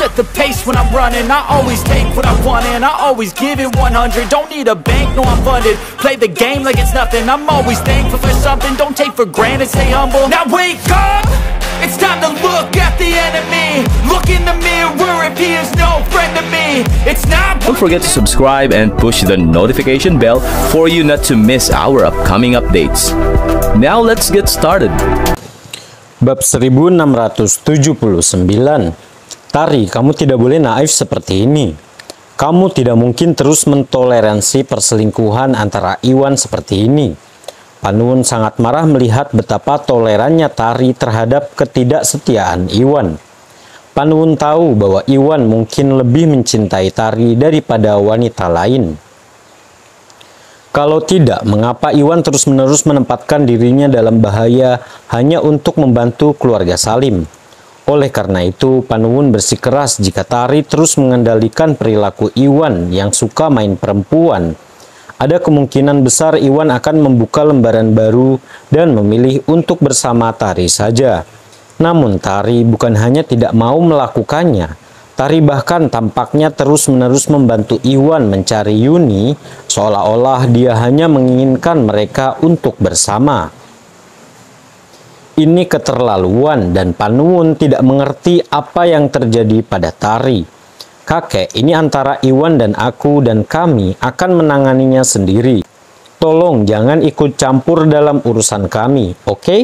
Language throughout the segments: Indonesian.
set the pace when I'm running. I always take what I want and I always give it 100. Don't need a bank, no I'm funded. Play the game like it's nothing. I'm always thankful for something. Don't take for granted, stay humble. Now wake up, it's time to look at the enemy. Look in the mirror if he is no friend to me. It's not. Don't forget to subscribe and push the notification bell for you not to miss our upcoming updates. Now let's get started. Bab 1679. Tari, kamu tidak boleh naif seperti ini. Kamu tidak mungkin terus mentoleransi perselingkuhan antara Iwan seperti ini. Panuwun sangat marah melihat betapa tolerannya Tari terhadap ketidaksetiaan Iwan. Panuwun tahu bahwa Iwan mungkin lebih mencintai Tari daripada wanita lain. Kalau tidak, mengapa Iwan terus-menerus menempatkan dirinya dalam bahaya hanya untuk membantu keluarga Salim? Oleh karena itu, Panuwun bersikeras jika Tari terus mengendalikan perilaku Iwan yang suka main perempuan. Ada kemungkinan besar Iwan akan membuka lembaran baru dan memilih untuk bersama Tari saja. Namun Tari bukan hanya tidak mau melakukannya, Tari bahkan tampaknya terus-menerus membantu Iwan mencari Yuni, seolah-olah dia hanya menginginkan mereka untuk bersama. Ini keterlaluan dan Panuwun tidak mengerti apa yang terjadi pada Tari. Kakek, ini antara Iwan dan aku dan kami akan menanganinya sendiri. Tolong jangan ikut campur dalam urusan kami, oke?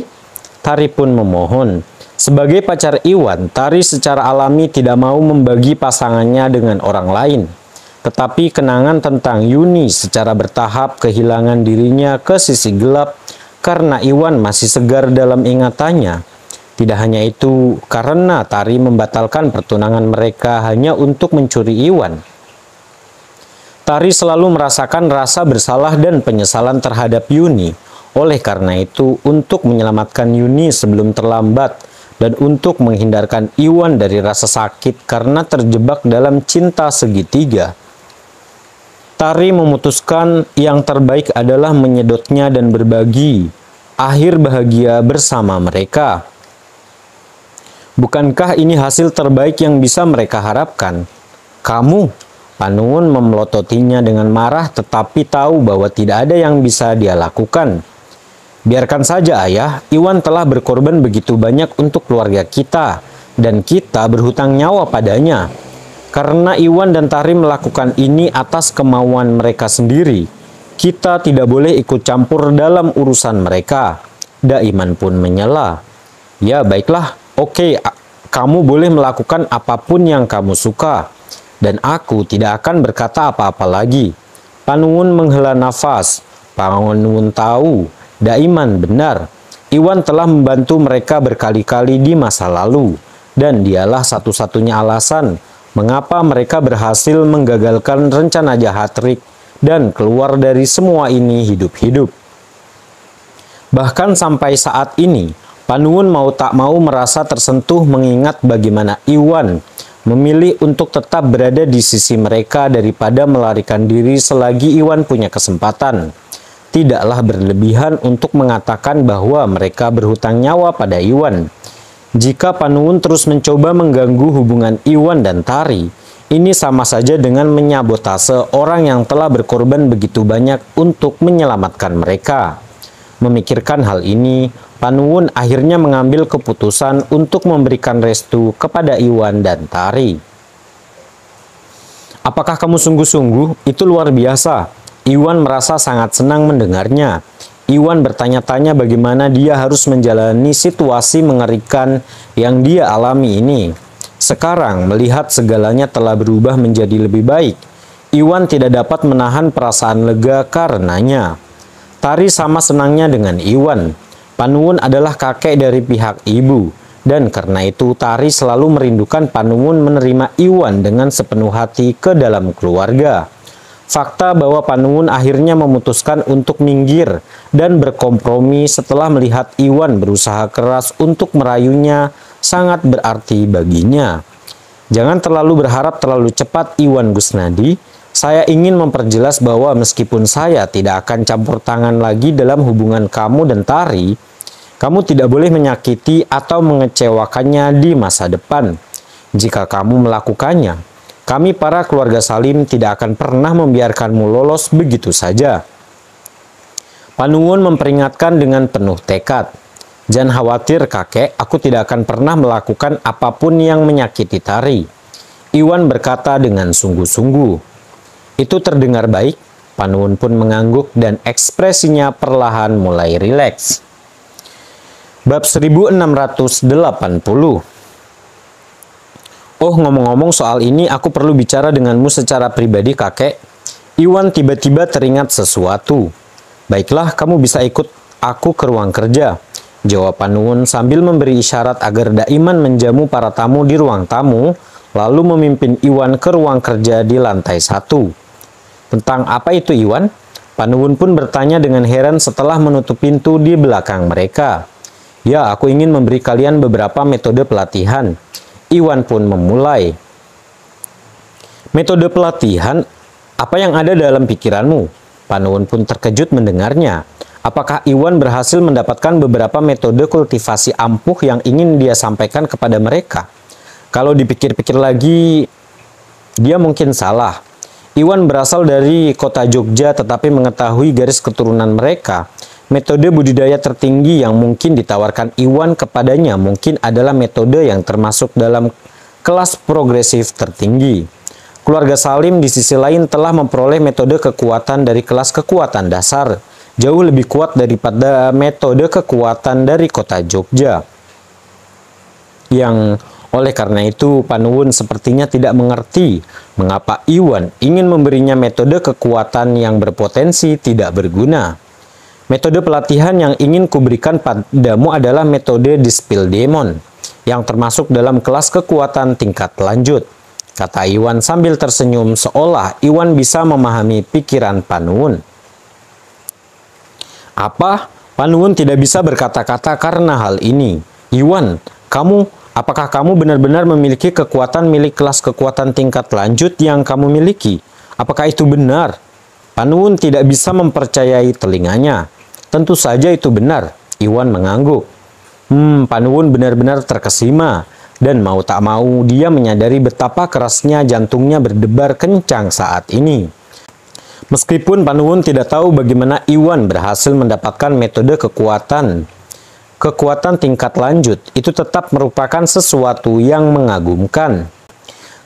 Tari pun memohon. Sebagai pacar Iwan, Tari secara alami tidak mau membagi pasangannya dengan orang lain. Tetapi kenangan tentang Yuni secara bertahap kehilangan dirinya ke sisi gelap karena Iwan masih segar dalam ingatannya. Tidak hanya itu, karena Tari membatalkan pertunangan mereka hanya untuk mencuri Iwan. Tari selalu merasakan rasa bersalah dan penyesalan terhadap Yuni. Oleh karena itu, untuk menyelamatkan Yuni sebelum terlambat, dan untuk menghindarkan Iwan dari rasa sakit karena terjebak dalam cinta segitiga, Tari memutuskan yang terbaik adalah menyedotnya dan berbagi akhir bahagia bersama mereka. Bukankah ini hasil terbaik yang bisa mereka harapkan? Kamu, Panuwun memelototinya dengan marah tetapi tahu bahwa tidak ada yang bisa dia lakukan. Biarkan saja ayah, Iwan telah berkorban begitu banyak untuk keluarga kita, dan kita berhutang nyawa padanya. Karena Iwan dan Tari melakukan ini atas kemauan mereka sendiri, kita tidak boleh ikut campur dalam urusan mereka. Daiman pun menyela. Ya baiklah, oke, kamu boleh melakukan apapun yang kamu suka, dan aku tidak akan berkata apa-apa lagi. Panuwun menghela nafas. Panuwun tahu Daiman benar. Iwan telah membantu mereka berkali-kali di masa lalu, dan dialah satu-satunya alasan mengapa mereka berhasil menggagalkan rencana jahat Rick dan keluar dari semua ini hidup-hidup. Bahkan sampai saat ini, Panuwun mau tak mau merasa tersentuh mengingat bagaimana Iwan memilih untuk tetap berada di sisi mereka daripada melarikan diri selagi Iwan punya kesempatan. Tidaklah berlebihan untuk mengatakan bahwa mereka berhutang nyawa pada Iwan. Jika Panuwun terus mencoba mengganggu hubungan Iwan dan Tari, ini sama saja dengan menyabotase orang yang telah berkorban begitu banyak untuk menyelamatkan mereka. Memikirkan hal ini, Panuwun akhirnya mengambil keputusan untuk memberikan restu kepada Iwan dan Tari. Apakah kamu sungguh-sungguh? Itu luar biasa. Iwan merasa sangat senang mendengarnya. Iwan bertanya-tanya bagaimana dia harus menjalani situasi mengerikan yang dia alami ini. Sekarang, melihat segalanya telah berubah menjadi lebih baik, Iwan tidak dapat menahan perasaan lega karenanya. Tari sama senangnya dengan Iwan. Panuwun adalah kakek dari pihak ibu, dan karena itu Tari selalu merindukan Panuwun menerima Iwan dengan sepenuh hati ke dalam keluarga. Fakta bahwa Panuwun akhirnya memutuskan untuk minggir dan berkompromi setelah melihat Iwan berusaha keras untuk merayunya sangat berarti baginya. Jangan terlalu berharap terlalu cepat, Iwan Gusnadi. Saya ingin memperjelas bahwa meskipun saya tidak akan campur tangan lagi dalam hubungan kamu dan Tari, kamu tidak boleh menyakiti atau mengecewakannya di masa depan. Jika kamu melakukannya, kami para keluarga Salim tidak akan pernah membiarkanmu lolos begitu saja. Panuwun memperingatkan dengan penuh tekad. Jangan khawatir kakek, aku tidak akan pernah melakukan apapun yang menyakiti Tari. Iwan berkata dengan sungguh-sungguh. Itu terdengar baik. Panuwun pun mengangguk dan ekspresinya perlahan mulai rileks. Bab 1680. Oh, ngomong-ngomong soal ini, aku perlu bicara denganmu secara pribadi, kakek. Iwan tiba-tiba teringat sesuatu. Baiklah, kamu bisa ikut aku ke ruang kerja, jawab Panuwun sambil memberi isyarat agar Daiman menjamu para tamu di ruang tamu, lalu memimpin Iwan ke ruang kerja di lantai 1. Tentang apa itu, Iwan? Panuwun pun bertanya dengan heran setelah menutup pintu di belakang mereka. Ya, aku ingin memberi kalian beberapa metode pelatihan. Iwan pun memulai. Metode pelatihan? Apa yang ada dalam pikiranmu? Panuwun pun terkejut mendengarnya. Apakah Iwan berhasil mendapatkan beberapa metode kultivasi ampuh yang ingin dia sampaikan kepada mereka? Kalau dipikir-pikir lagi, dia mungkin salah. Iwan berasal dari kota Jogja tetapi mengetahui garis keturunan mereka. Metode budidaya tertinggi yang mungkin ditawarkan Iwan kepadanya mungkin adalah metode yang termasuk dalam kelas progresif tertinggi. Keluarga Salim di sisi lain telah memperoleh metode kekuatan dari kelas kekuatan dasar, jauh lebih kuat daripada metode kekuatan dari kota Jogja. Yang oleh karena itu Panuwun sepertinya tidak mengerti mengapa Iwan ingin memberinya metode kekuatan yang berpotensi tidak berguna. Metode pelatihan yang ingin kuberikan padamu adalah metode Dispel Demon, yang termasuk dalam kelas kekuatan tingkat lanjut, kata Iwan sambil tersenyum seolah Iwan bisa memahami pikiran Panuwun. Apa? Panuwun tidak bisa berkata-kata karena hal ini. Iwan, apakah kamu benar-benar memiliki kekuatan milik kelas kekuatan tingkat lanjut yang kamu miliki? Apakah itu benar? Panuwun tidak bisa mempercayai telinganya. Tentu saja itu benar. Iwan mengangguk. Panuwun benar-benar terkesima. Dan mau tak mau dia menyadari betapa kerasnya jantungnya berdebar kencang saat ini. Meskipun Panuwun tidak tahu bagaimana Iwan berhasil mendapatkan metode kekuatan tingkat lanjut, itu tetap merupakan sesuatu yang mengagumkan.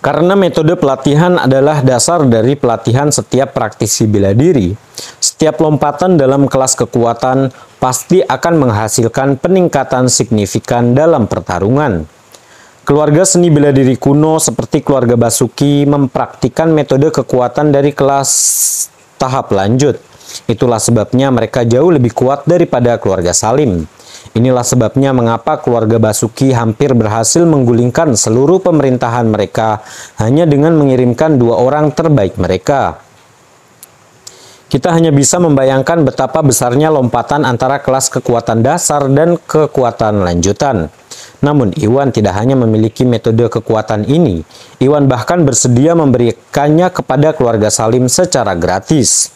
Karena metode pelatihan adalah dasar dari pelatihan setiap praktisi bela diri, setiap lompatan dalam kelas kekuatan pasti akan menghasilkan peningkatan signifikan dalam pertarungan. Keluarga seni bela diri kuno seperti keluarga Basuki mempraktikkan metode kekuatan dari kelas tahap lanjut. Itulah sebabnya mereka jauh lebih kuat daripada keluarga Salim. Inilah sebabnya mengapa keluarga Basuki hampir berhasil menggulingkan seluruh pemerintahan mereka hanya dengan mengirimkan 2 orang terbaik mereka. Kita hanya bisa membayangkan betapa besarnya lompatan antara kelas kekuatan dasar dan kekuatan lanjutan. Namun Iwan tidak hanya memiliki metode kekuatan ini, Iwan bahkan bersedia memberikannya kepada keluarga Salim secara gratis.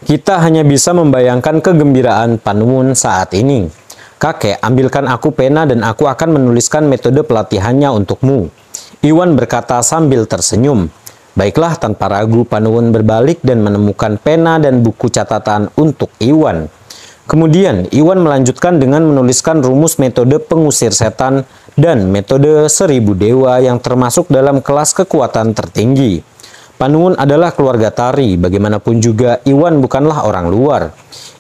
Kita hanya bisa membayangkan kegembiraan Panuwun saat ini. Kakek, ambilkan aku pena dan aku akan menuliskan metode pelatihannya untukmu. Iwan berkata sambil tersenyum. Baiklah, tanpa ragu Panuwun berbalik dan menemukan pena dan buku catatan untuk Iwan. Kemudian, Iwan melanjutkan dengan menuliskan rumus metode pengusir setan dan metode 1000 dewa yang termasuk dalam kelas kekuatan tertinggi. Panuwun adalah keluarga Tari, bagaimanapun juga Iwan bukanlah orang luar.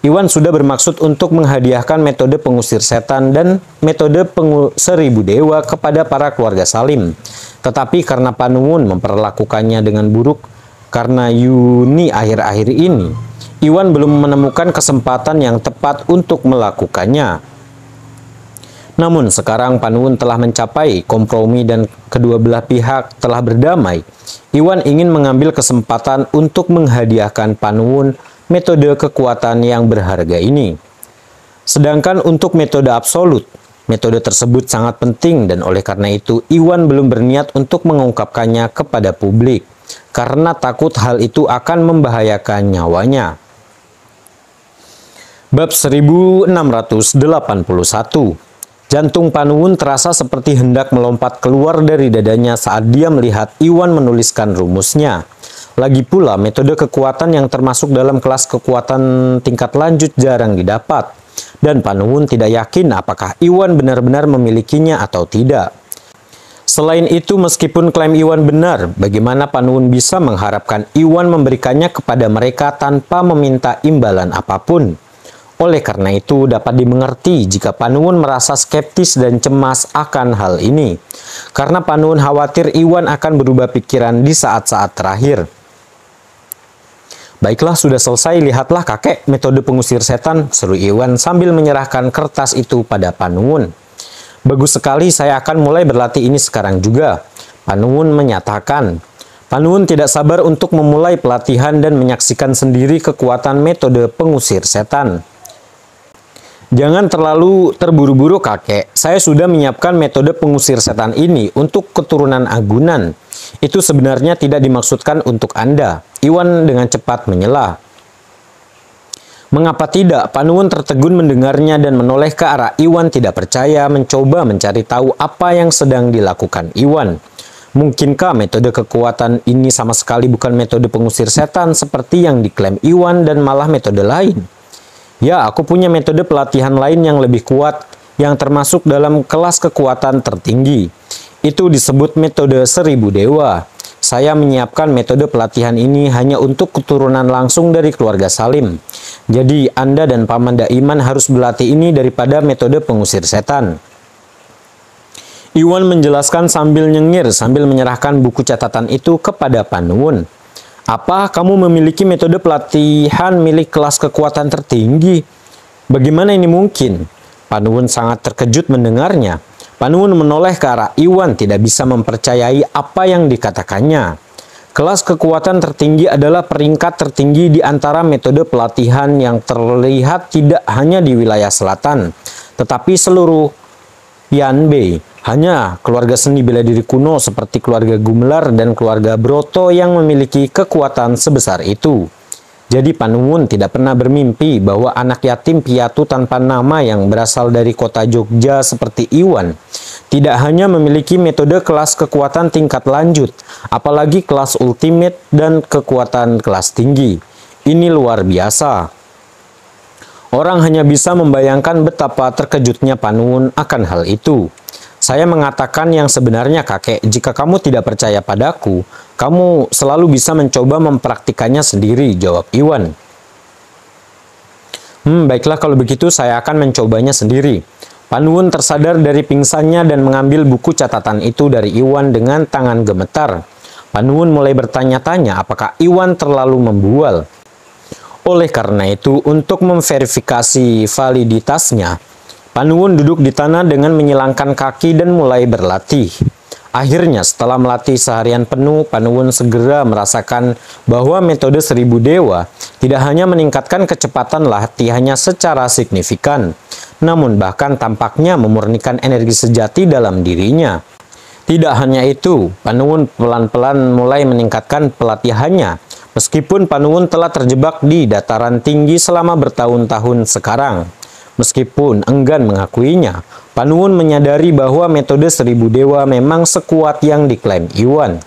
Iwan sudah bermaksud untuk menghadiahkan metode pengusir setan dan metode 1000 dewa kepada para keluarga Salim. Tetapi karena Panuwun memperlakukannya dengan buruk karena Yuni akhir-akhir ini, Iwan belum menemukan kesempatan yang tepat untuk melakukannya. Namun sekarang Panuwun telah mencapai kompromi dan kedua belah pihak telah berdamai. Iwan ingin mengambil kesempatan untuk menghadiahkan Panuwun metode kekuatan yang berharga ini. Sedangkan untuk metode absolut, metode tersebut sangat penting dan oleh karena itu Iwan belum berniat untuk mengungkapkannya kepada publik karena takut hal itu akan membahayakan nyawanya. Bab 1681. Jantung Panuwun terasa seperti hendak melompat keluar dari dadanya saat dia melihat Iwan menuliskan rumusnya. Lagi pula, metode kekuatan yang termasuk dalam kelas kekuatan tingkat lanjut jarang didapat. Dan Panuwun tidak yakin apakah Iwan benar-benar memilikinya atau tidak. Selain itu, meskipun klaim Iwan benar, bagaimana Panuwun bisa mengharapkan Iwan memberikannya kepada mereka tanpa meminta imbalan apapun? Oleh karena itu, dapat dimengerti jika Panuwun merasa skeptis dan cemas akan hal ini. Karena Panuwun khawatir Iwan akan berubah pikiran di saat-saat terakhir. Baiklah, sudah selesai, lihatlah kakek metode pengusir setan, seru Iwan sambil menyerahkan kertas itu pada Panuwun. Bagus sekali, saya akan mulai berlatih ini sekarang juga, Panuwun menyatakan. Panuwun tidak sabar untuk memulai pelatihan dan menyaksikan sendiri kekuatan metode pengusir setan. Jangan terlalu terburu-buru kakek, saya sudah menyiapkan metode pengusir setan ini untuk keturunan Agunan. Itu sebenarnya tidak dimaksudkan untuk Anda, Iwan dengan cepat menyela. Mengapa tidak? Panuwun tertegun mendengarnya dan menoleh ke arah Iwan tidak percaya, mencoba mencari tahu apa yang sedang dilakukan Iwan. Mungkinkah metode kekuatan ini sama sekali bukan metode pengusir setan seperti yang diklaim Iwan dan malah metode lain? Ya, aku punya metode pelatihan lain yang lebih kuat, yang termasuk dalam kelas kekuatan tertinggi. Itu disebut metode 1000 dewa. Saya menyiapkan metode pelatihan ini hanya untuk keturunan langsung dari keluarga Salim. Jadi, Anda dan Paman Daiman harus berlatih ini daripada metode pengusir setan. Iwan menjelaskan sambil nyengir, sambil menyerahkan buku catatan itu kepada Panuwun. Apa, kamu memiliki metode pelatihan milik kelas kekuatan tertinggi? Bagaimana ini mungkin? Panuwun sangat terkejut mendengarnya. Panuwun menoleh ke arah Iwan, tidak bisa mempercayai apa yang dikatakannya. Kelas kekuatan tertinggi adalah peringkat tertinggi di antara metode pelatihan yang terlihat tidak hanya di wilayah selatan, tetapi seluruh Yanbei. Hanya keluarga seni bela diri kuno seperti keluarga Gumelar dan keluarga Broto yang memiliki kekuatan sebesar itu. Jadi Panuwun tidak pernah bermimpi bahwa anak yatim piatu tanpa nama yang berasal dari kota Jogja seperti Iwan tidak hanya memiliki metode kelas kekuatan tingkat lanjut, apalagi kelas ultimate dan kekuatan kelas tinggi. Ini luar biasa. Orang hanya bisa membayangkan betapa terkejutnya Panuwun akan hal itu. Saya mengatakan yang sebenarnya kakek, jika kamu tidak percaya padaku, kamu selalu bisa mencoba mempraktikannya sendiri, jawab Iwan. Baiklah kalau begitu saya akan mencobanya sendiri. Panuwun tersadar dari pingsannya dan mengambil buku catatan itu dari Iwan dengan tangan gemetar. Panuwun mulai bertanya-tanya apakah Iwan terlalu membual. Oleh karena itu, untuk memverifikasi validitasnya, Panuwun duduk di tanah dengan menyilangkan kaki dan mulai berlatih. Akhirnya, setelah melatih seharian penuh, Panuwun segera merasakan bahwa metode 1000 dewa tidak hanya meningkatkan kecepatan latihannya secara signifikan, namun bahkan tampaknya memurnikan energi sejati dalam dirinya. Tidak hanya itu, Panuwun pelan-pelan mulai meningkatkan pelatihannya, meskipun Panuwun telah terjebak di dataran tinggi selama bertahun-tahun sekarang. Meskipun enggan mengakuinya, Panuwun menyadari bahwa metode 1000 dewa memang sekuat yang diklaim Iwan.